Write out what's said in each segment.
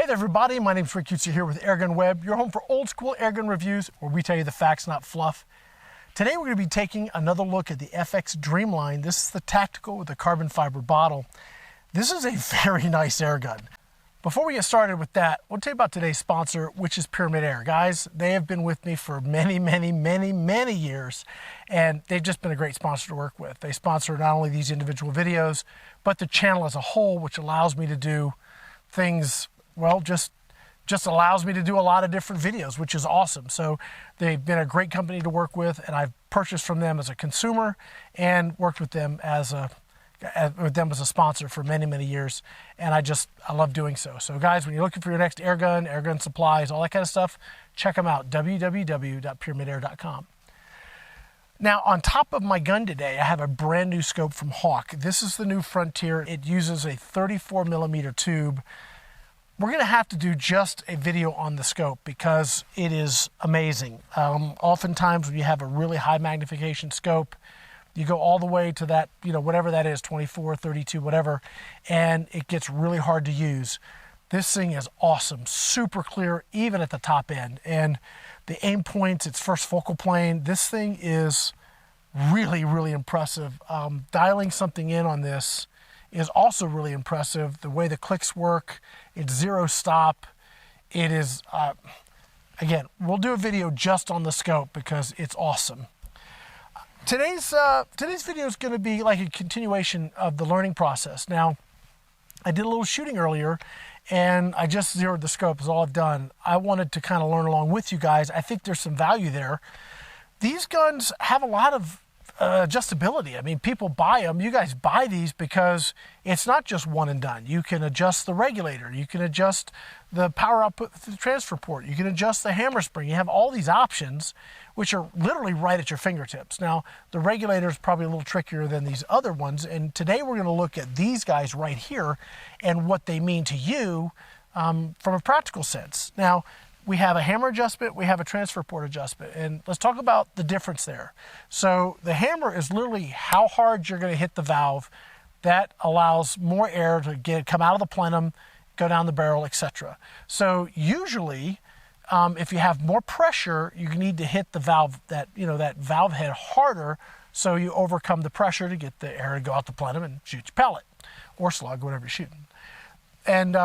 Hey there everybody, my name is Rick Utzer here with Airgunweb, your home for old school airgun reviews where we tell you the facts, not fluff. Today we're going to be taking another look at the FX Dreamline. This is the tactical with the carbon fiber bottle. This is a very nice airgun. Before we get started with that, we'll tell you about today's sponsor, which is PyramydAir. Guys, they have been with me for many years, and they've just been a great sponsor to work with. They sponsor not only these individual videos, but the channel as a whole, which allows me to do things, well, just allows me to do a lot of different videos, which is awesome. So they've been a great company to work with, and I've purchased from them as a consumer and worked with them as a sponsor for many years, and I love doing so. So guys, when you're looking for your next airgun supplies, all that kind of stuff, check them out, www.pyramydair.com. Now, on top of my gun today, I have a brand new scope from Hawke. This is the new Frontier. It uses a 34mm tube. We're going to have to do just a video on the scope because it is amazing. Oftentimes when you have a really high magnification scope, you go all the way to that, whatever that is, 24, 32, whatever, and it gets really hard to use. This thing is awesome, super clear, even at the top end. And the aim points, its first focal plane, this thing is really impressive. Dialing something in on this is also really impressive. The way the clicks work, it's zero stop. It is, again, we'll do a video just on the scope because it's awesome. Today's video is going to be like a continuation of the learning process. Now, I did a little shooting earlier, and I just zeroed the scope, is all I've done. I wanted to kind of learn along with you guys. I think there's some value there. These guns have a lot of adjustability. I mean, people buy them. You guys buy these because it's not just one and done. You can adjust the regulator. You can adjust the power output through the transfer port. You can adjust the hammer spring. You have all these options, which are literally right at your fingertips. Now, the regulator is probably a little trickier than these other ones, and today we're going to look at these guys right here and what they mean to you from a practical sense. Now, we have a hammer adjustment, we have a transfer port adjustment, and let's talk about the difference there. So the hammer is literally how hard you're going to hit the valve. That allows more air to come out of the plenum, go down the barrel, etc. So usually, if you have more pressure, you need to hit the valve, that valve head harder, so you overcome the pressure to get the air to go out the plenum and shoot your pellet or slug, whatever you're shooting. And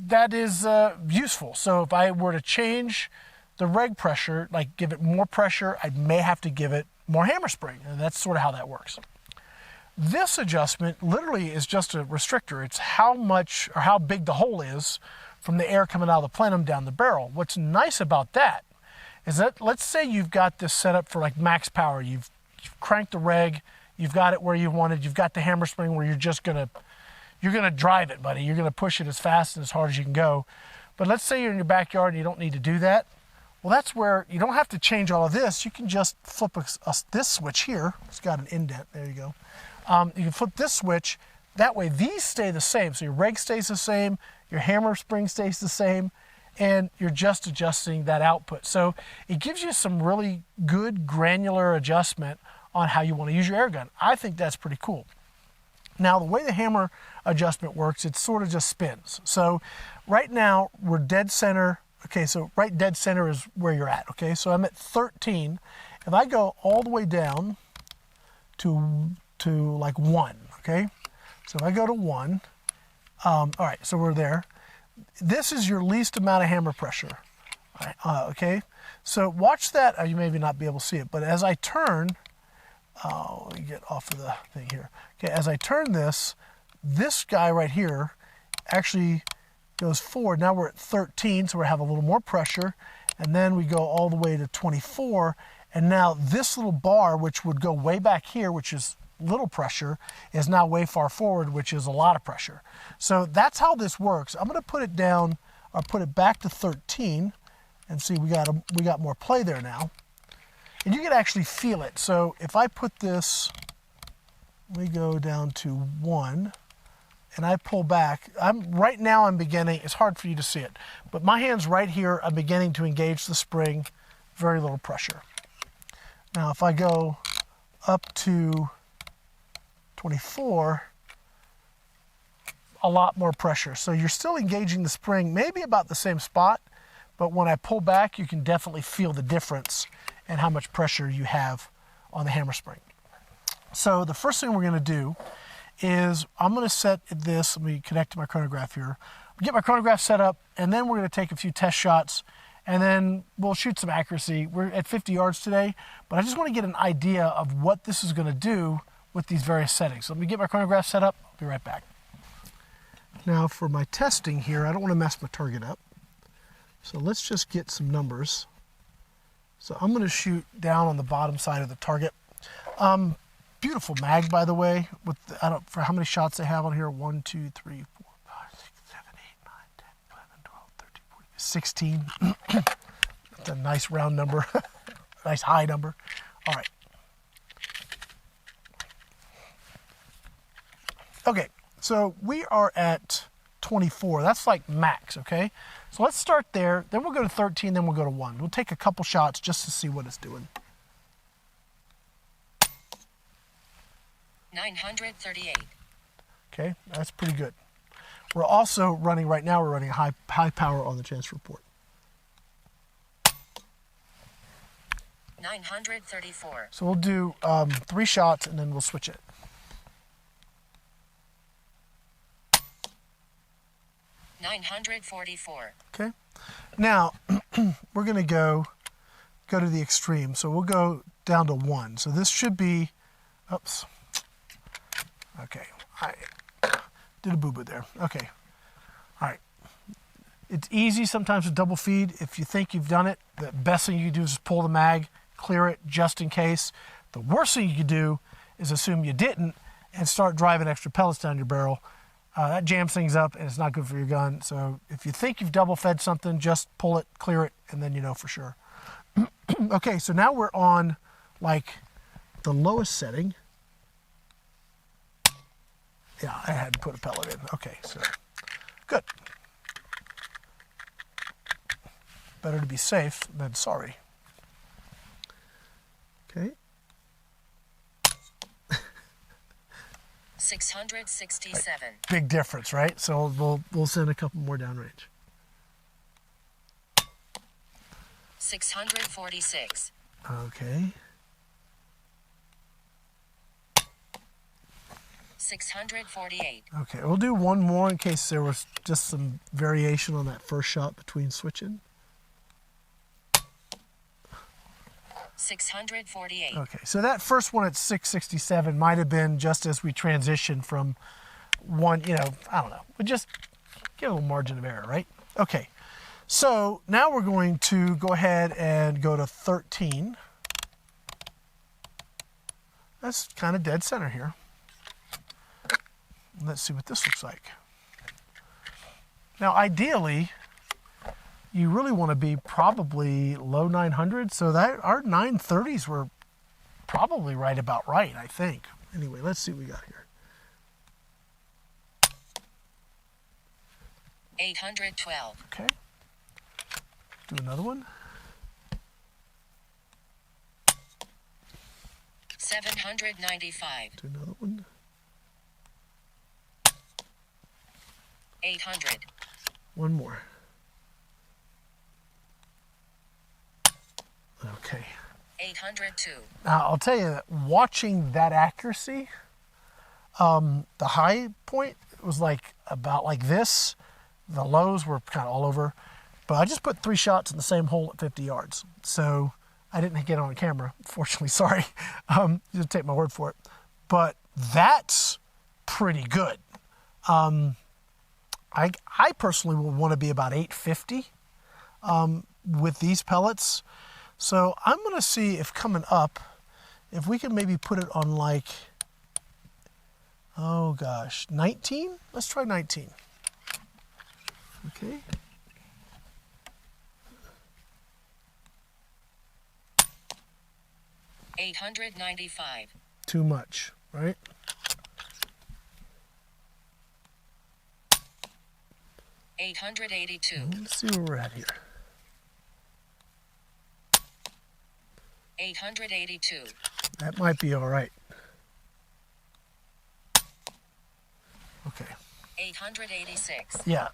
that is useful. So if I were to change the reg pressure, like give it more pressure, I may have to give it more hammer spring, and that's sort of how that works. This adjustment literally is just a restrictor. It's how much or how big the hole is from the air coming out of the plenum down the barrel. What's nice about that is that, let's say you've got this set up for like max power. You've cranked the reg, you've got it where you want it, you've got the hammer spring where you're gonna drive it, buddy. You're gonna push it as fast and as hard as you can go. But let's say you're in your backyard and you don't need to do that. Well, that's where you don't have to change all of this. You can just flip this switch here. It's got an indent, there you go. You can flip this switch. That way these stay the same. So your reg stays the same, your hammer spring stays the same, and you're just adjusting that output. So it gives you some really good granular adjustment on how you want to use your air gun. I think that's pretty cool. Now, the way the hammer adjustment works, it sort of just spins. So right now we're dead center. Okay, so right dead center is where you're at. Okay, so I'm at 13. If I go all the way down to like 1, okay? So if I go to 1, all right, so we're there. This is your least amount of hammer pressure. All right, okay, so watch that. You maybe not be able to see it, but as I turn, let me get off of the thing here. Okay, as I turn this guy right here actually goes forward. Now we're at 13, so we have a little more pressure, and then we go all the way to 24, and now this little bar, which would go way back here, which is little pressure, is now way far forward, which is a lot of pressure. So that's how this works. I'm going to put it down, or put it back to 13, and see we got more play there now, and you can actually feel it. So if I put this, we go down to 1, and I pull back. Right now I'm beginning. It's hard for you to see it, but my hand's right here. I'm beginning to engage the spring. Very little pressure. Now if I go up to 24, a lot more pressure. So you're still engaging the spring, maybe about the same spot, but when I pull back, you can definitely feel the difference in how much pressure you have on the hammer spring. So the first thing we're gonna do is I'm gonna set this, let me connect to my chronograph here, get my chronograph set up, and then we're gonna take a few test shots, and then we'll shoot some accuracy. We're at 50 yards today, but I just wanna get an idea of what this is gonna do with these various settings. So let me get my chronograph set up, I'll be right back. Now for my testing here, I don't wanna mess my target up. So let's just get some numbers. So I'm gonna shoot down on the bottom side of the target. Beautiful mag, by the way, with I don't for how many shots they have on here. 1, 2, 3, 4, 5, 6, 7, 8, 9, 10, 11, 12, 13, 14, 16. That's a nice round number, nice high number. All right. Okay, so we are at 24. That's like max, okay? So let's start there, then we'll go to 13, then we'll go to 1. We'll take a couple shots just to see what it's doing. 938. Okay, that's pretty good. We're also running, right now we're running high power on the transfer port. 934. So we'll do 3 shots and then we'll switch it. 944. Okay, now we're gonna go to the extreme. So we'll go down to 1. So this should be, oops. Okay, I did a boo-boo there. Okay, all right. It's easy sometimes to double feed. If you think you've done it, the best thing you can do is just pull the mag, clear it just in case. The worst thing you could do is assume you didn't and start driving extra pellets down your barrel. That jams things up and it's not good for your gun. So if you think you've double fed something, just pull it, clear it, and then you know for sure. Okay, so now we're on like the lowest setting. Yeah, I had to put a pellet in. Okay, so good. Better to be safe than sorry. Okay. 667. Right. Big difference, right? So we'll send a couple more downrange. 646. Okay. 648. Okay, we'll do one more in case there was just some variation on that first shot between switching. 648. Okay, so that first one at 667 might have been just as we transitioned from one, you know, I don't know. We just get a little margin of error, right? Okay, so now we're going to go ahead and go to 13. That's kind of dead center here. Let's see what this looks like. Now, ideally, you really want to be probably low 900s, so that our 930s were probably right about right, I think. Anyway, let's see what we got here. 812. Okay. Do another one. 795. Do another one. 800. One more. Okay. 802. Now, I'll tell you that watching that accuracy, the high point was like about like this. The lows were kind of all over. But I just put 3 shots in the same hole at 50 yards. So I didn't get it on camera, fortunately, sorry. Just take my word for it. But that's pretty good. I personally would want to be about 850 with these pellets. So I'm going to see if coming up, if we can maybe put it on like, oh gosh, 19? Let's try 19. Okay. $895. Too much, right? $882. Let's see where we're at here. 882. That might be all right. Okay. 886. Yeah.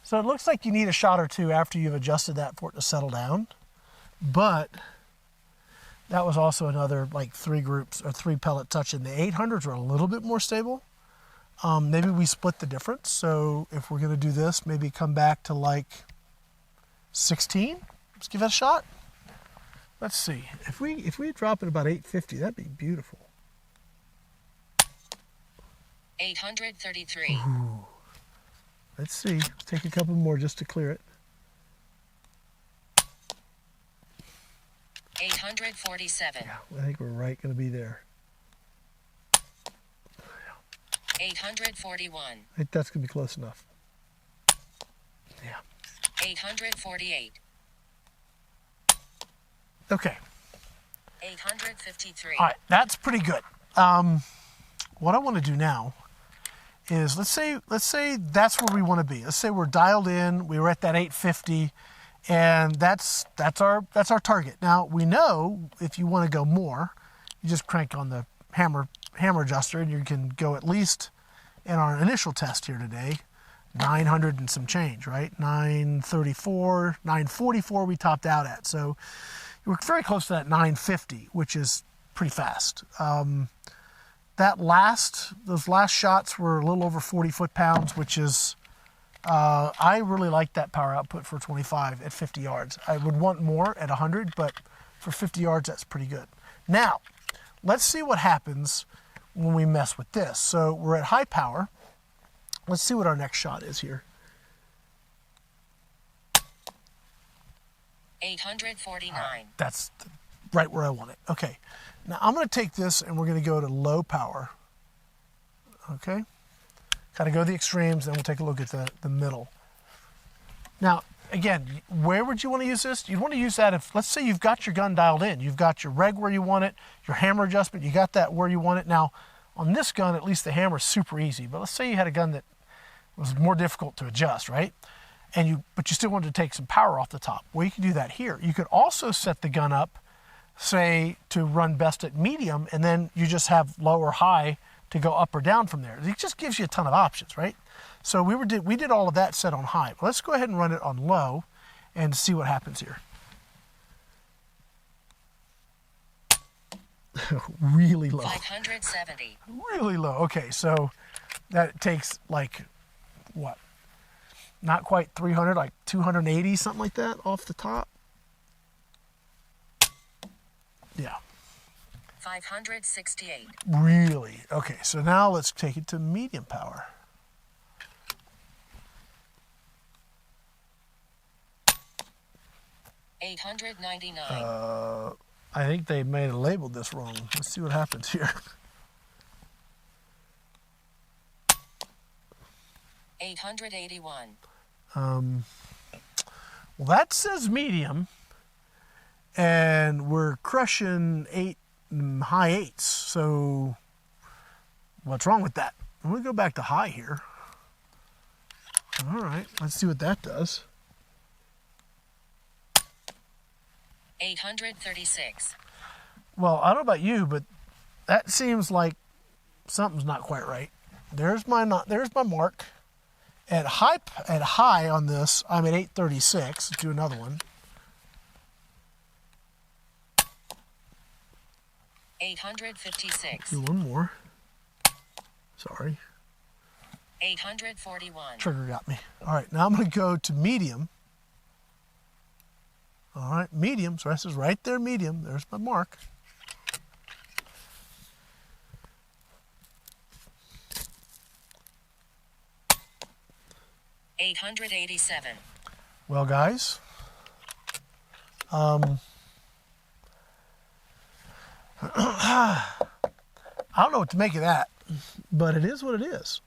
So it looks like you need a shot or two after you've adjusted that for it to settle down. But that was also another like 3 groups or 3 pellet touch. And the 800s are a little bit more stable. Maybe we split the difference. So if we're going to do this, maybe come back to like 16. Let's give that a shot. Let's see. If we drop it about 850, that'd be beautiful. 833. Ooh. Let's see. Let's take a couple more just to clear it. 847. Yeah, I think we're right going to be there. 841. I think that's going to be close enough. Yeah. 848. Okay. 853. All right, that's pretty good. What I want to do now is let's say that's where we want to be. Let's say we're dialed in. We were at that 850, and that's our target. Now we know if you want to go more, you just crank on the hammer adjuster, and you can go at least in our initial test here today, 900 and some change, right? 934, 944 we topped out at. So we're very close to that 950, which is pretty fast. Those last shots were a little over 40 foot-pounds, which is, I really like that power output for 25 at 50 yards. I would want more at 100, but for 50 yards, that's pretty good. Now, let's see what happens when we mess with this. So we're at high power. Let's see what our next shot is here. 849. That's right where I want it. Okay. Now I'm going to take this and we're going to go to low power. Okay. Kind of go to the extremes, then we'll take a look at the middle. Now, again, where would you want to use this? You'd want to use that if, let's say you've got your gun dialed in. You've got your reg where you want it, your hammer adjustment, you got that where you want it. Now, on this gun, at least the hammer is super easy. But let's say you had a gun that was more difficult to adjust, right? But you still wanted to take some power off the top. Well, you can do that here. You could also set the gun up, say, to run best at medium, and then you just have low or high to go up or down from there. It just gives you a ton of options, right? So we did all of that set on high. But let's go ahead and run it on low and see what happens here. Really low. 570. Really low. Okay, so that takes like, what? Not quite 300, like 280, something like that off the top. Yeah. 568. Really? Okay, so now let's take it to medium power. $899. I think they may have labeled this wrong. Let's see what happens here. $881. Well, that says medium, and we're crushing high 8s. So what's wrong with that? I'm going to go back to high here. All right, let's see what that does. 836. Well, I don't know about you, but that seems like something's not quite right. There's my mark. At high on this, I'm at 836. Let's do another one. 856. Do one more. Sorry. 841. Trigger got me. All right, now I'm going to go to medium. All right, medium. So this is right there, medium. There's my mark. $887. Well, guys, I don't know what to make of that, but it is what it is.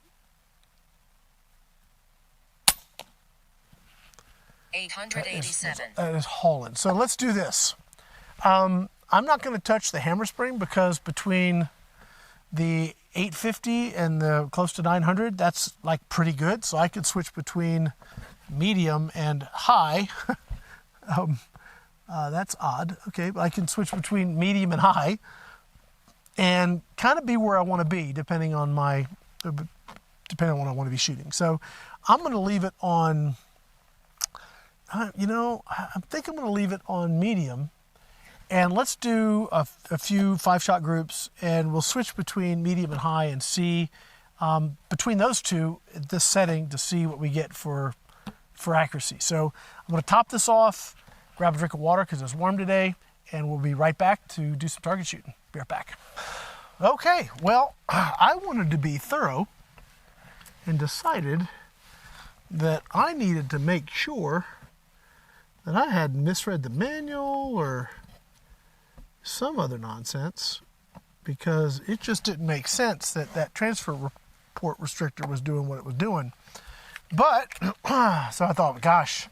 887. That is hauling. So let's do this. I'm not going to touch the hammer spring because between the 850 and the close to 900, that's like pretty good. So I could switch between medium and high. That's odd. Okay, but I can switch between medium and high and kind of be where I want to be depending on my depending on what I want to be shooting. So I'm going to leave it on, you know, I think I'm going to leave it on medium. And let's do a few 5-shot groups, and we'll switch between medium and high and see between those two, this setting, to see what we get for accuracy. So I'm going to top this off, grab a drink of water because it's warm today, and we'll be right back to do some target shooting. Be right back. Okay, well, I wanted to be thorough and decided that I needed to make sure that I hadn't misread the manual or some other nonsense, because it just didn't make sense that that transfer report restrictor was doing what it was doing. But, so I thought, gosh,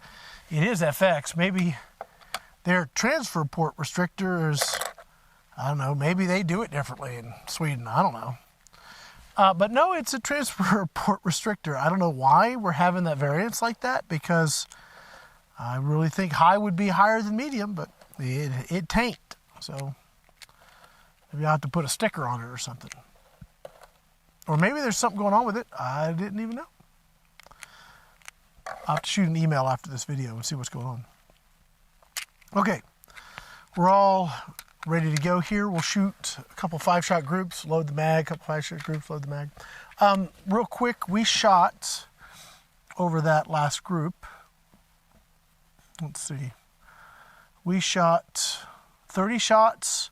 it is FX. Maybe their transfer port restrictor is, I don't know, maybe they do it differently in Sweden. I don't know. But no, it's a transfer port restrictor. I don't know why we're having that variance like that, because I really think high would be higher than medium, but it tain't. So maybe I'll have to put a sticker on it or something. Or maybe there's something going on with it I didn't even know. I'll have to shoot an email after this video and see what's going on. Okay, we're all ready to go here. We'll shoot a couple 5-shot groups, load the mag, couple 5-shot groups, load the mag. Real quick, we shot over that last group. Let's see. We shot 30 shots.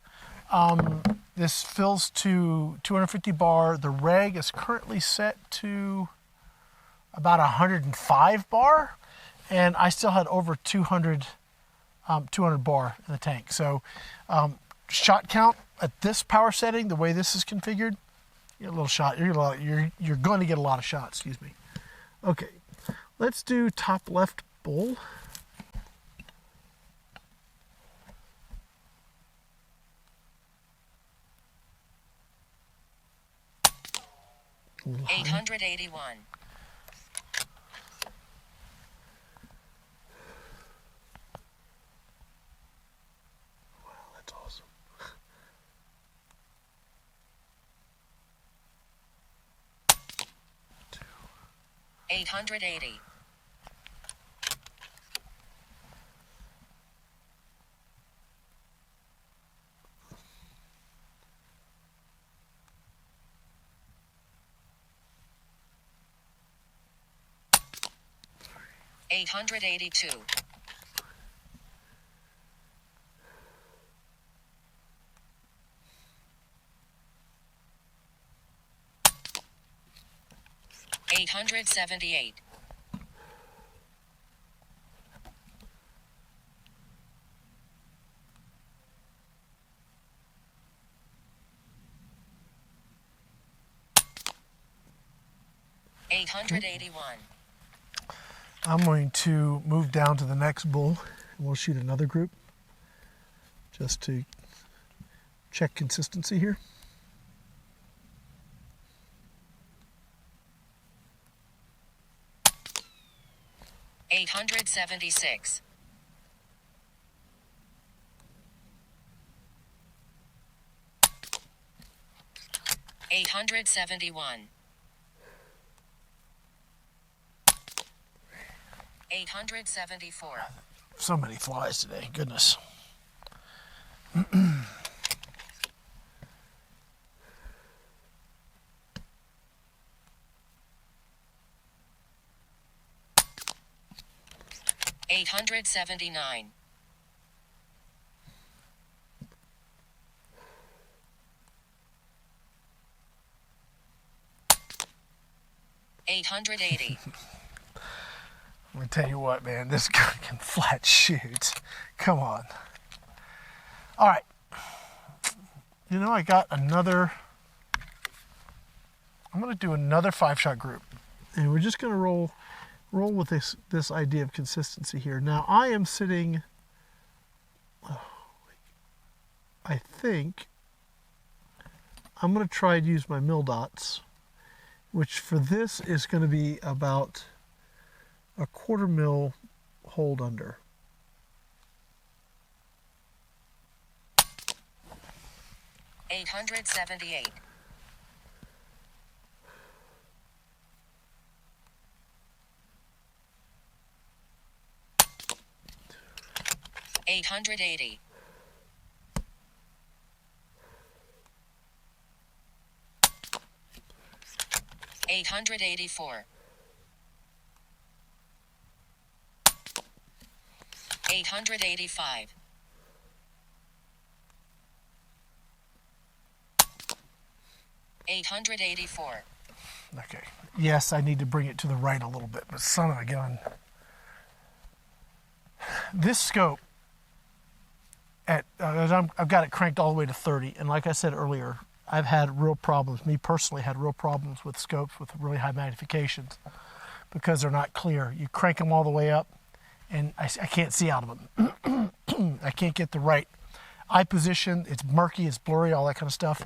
This fills to 250 bar. The reg is currently set to about 105 bar, and I still had over 200 bar in the tank. So shot count at this power setting, the way this is configured, you get a little shot. You're going to get a lot of shots. Excuse me. Okay, let's do top left bull. $881. Wow, that's awesome. 880. 882. 878. 881. I'm going to move down to the next bull, and we'll shoot another group just to check consistency here. $876. 871. 874. So many flies today, goodness. $879. 880. I'm gonna tell you what, man, this guy can flat shoot. Come on. All right. You know, I got another, I'm gonna do another 5-shot group. And we're just gonna roll with this idea of consistency here. Now I am sitting, I think I'm gonna try to use my mil dots, which for this is gonna be about a 1/4 mil hold under. $878. 880. 884. 885. 884. Okay. Yes, I need to bring it to the right a little bit, but son of a gun. This scope, I've got it cranked all the way to 30, and like I said earlier, I've had real problems, me personally had real problems with scopes with really high magnifications because they're not clear. You crank them all the way up, and I can't see out of them. I can't get the right eye position. It's murky, it's blurry, all that kind of stuff.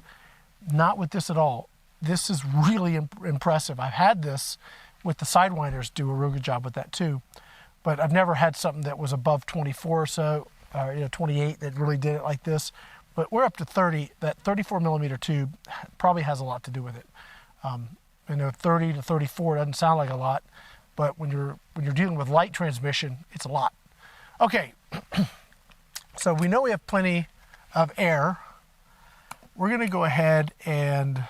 Not with this at all. This is really impressive. I've had this with the Sidewinders, do a real good job with that too, but I've never had something that was above 24 or so, 28 that really did it like this. But we're up to 30. That 34 millimeter tube probably has a lot to do with it. 30 to 34 doesn't sound like a lot, but when you're dealing with light transmission, it's a lot. Okay, so we know we have plenty of air. We're going to go ahead and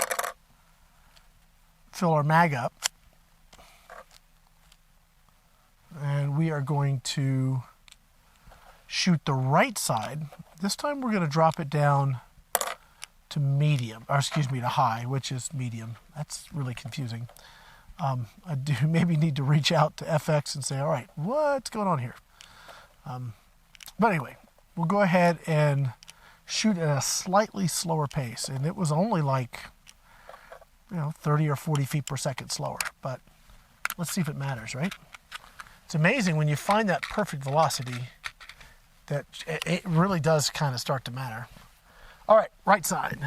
fill our mag up, and we are going to shoot the right side. This time we're going to drop it down to medium, or excuse me, to high, which is medium. That's really confusing. I do maybe need to reach out to FX and say, all right, what's going on here? But anyway, we'll go ahead and shoot at a slightly slower pace, and it was only like 30 or 40 feet per second slower, but let's see if it matters, right? It's amazing when you find that perfect velocity that it really does kind of start to matter. All right, right side.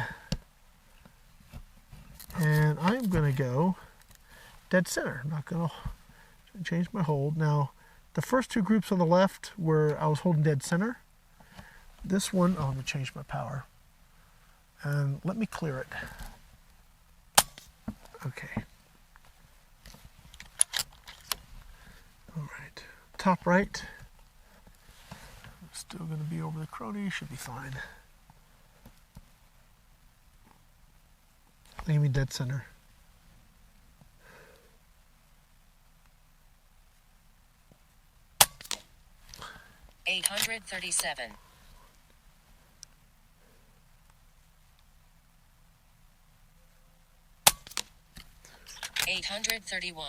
And I'm going to go dead center. I'm not going to change my hold. Now, the first two groups on the left where I was holding dead center. This one, I'm going to change my power. And let me clear it. Okay. All right. Top right. Still going to be over the crony, should be fine. Aiming dead center. $837. 831.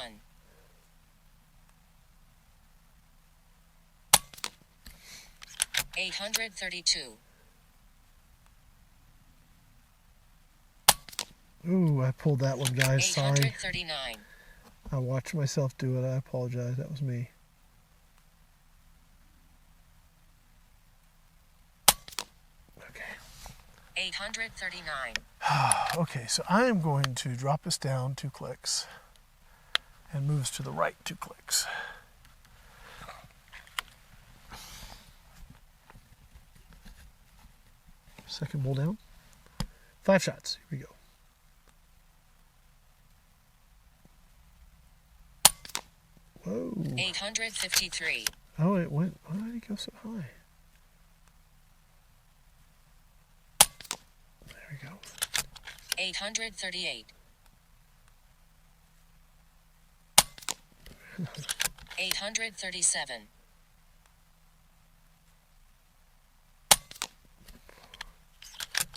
832. Ooh, I pulled that one, guys. Sorry. 839. I watched myself do it. I apologize. That was me. Okay. 839. Okay, so I am going to drop this down 2 clicks and moves to the right 2 clicks. Second bowl down. 5 shots. Here we go. Whoa. 853. Oh, it went. Why did it go so high? There we go. 838. 837.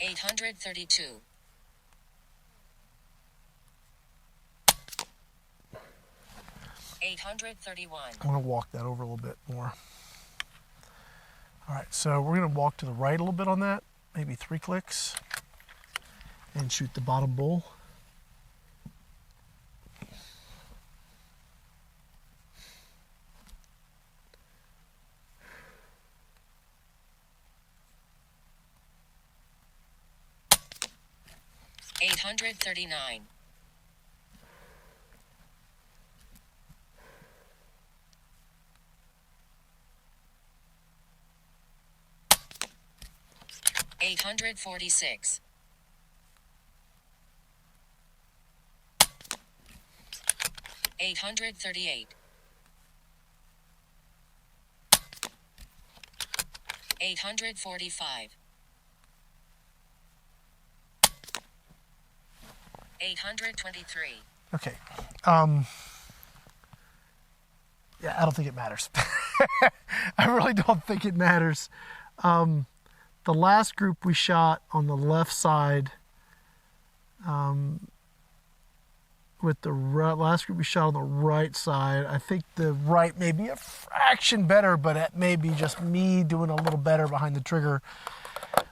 832. 831. I'm going to walk that over a little bit more. All right, so we're going to walk to the right a little bit on that, maybe 3 clicks, and shoot the bottom bowl. $839. 846. 838. 845. 823. Okay. Yeah, I don't think it matters. I really don't think it matters. The last group we shot on the left side, with the last group we shot on the right side, I think the right may be a fraction better, but it may be just me doing a little better behind the trigger.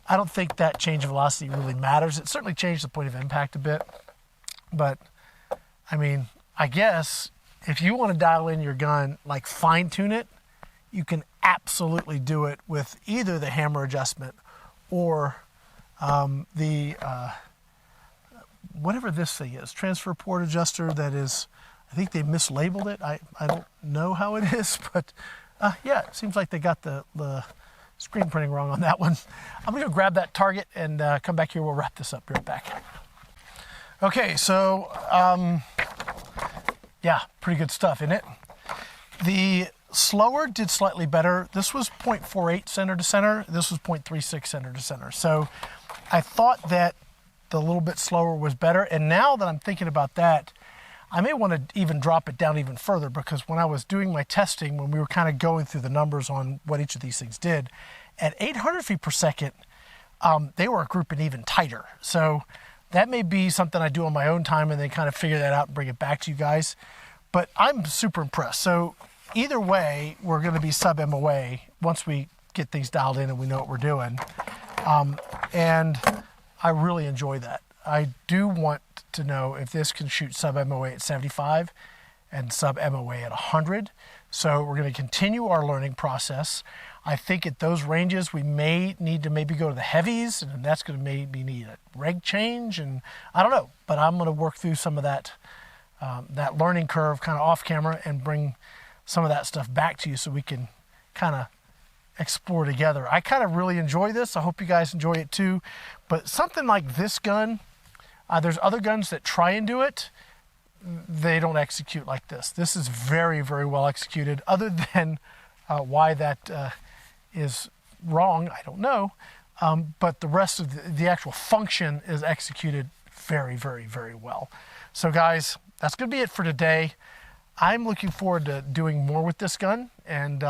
I don't think that change of velocity really matters. It certainly changed the point of impact a bit, but I mean, I guess if you want to dial in your gun, like fine tune it, you can absolutely do it with either the hammer adjustment or the whatever this thing is, transfer port adjuster. That is, I think they mislabeled it. I don't know how it is, but yeah, it seems like they got the screen printing wrong on that one. I'm gonna go grab that target and come back here. We'll wrap this up. Be right back. Okay, so yeah, pretty good stuff, isn't it? The slower did slightly better. This was 0.48 center to center. This was 0.36 center to center. So I thought that the little bit slower was better. And now that I'm thinking about that, I may want to even drop it down even further, because when I was doing my testing, when we were kind of going through the numbers on what each of these things did, at 800 feet per second, they were grouping even tighter. So that may be something I do on my own time and then kind of figure that out and bring it back to you guys. But I'm super impressed. So either way, we're going to be sub MOA once we get things dialed in and we know what we're doing. And I really enjoy that. I do want to know if this can shoot sub MOA at 75 and sub MOA at 100. So we're going to continue our learning process. I think at those ranges, we may need to maybe go to the heavies, and that's going to maybe need a reg change, and I don't know, but I'm going to work through some of that, that learning curve kind of off camera and bring some of that stuff back to you so we can kind of explore together. I kind of really enjoy this. I hope you guys enjoy it too. But something like this gun, there's other guns that try and do it. They don't execute like this. This is very, very well executed. Other than why that is wrong, I don't know. But the rest of the actual function is executed very, very, very well. So guys, that's going to be it for today. I'm looking forward to doing more with this gun, and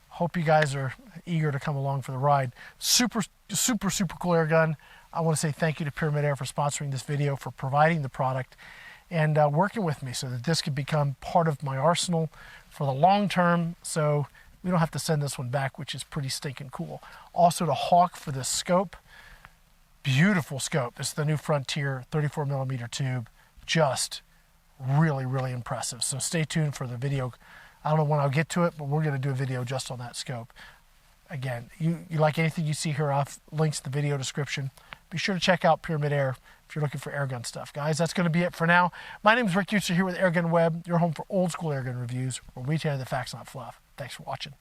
hope you guys are eager to come along for the ride. Super, super, super cool air gun. I want to say thank you to PyramydAir for sponsoring this video, for providing the product, and working with me so that this could become part of my arsenal for the long term, so we don't have to send this one back, which is pretty stinking cool. Also to Hawke for this scope. Beautiful scope. This is the new Frontier 34mm tube. Just really, really impressive. So stay tuned for the video. I don't know when I'll get to it, but we're going to do a video just on that scope. Again, you like anything you see here, I'll have links in the video description. Be sure to check out PyramydAir if you're looking for airgun stuff. Guys, that's going to be it for now. My name is Rick Utzer here with Airgunweb, your home for old school airgun reviews, where we tell you the facts, not fluff. Thanks for watching.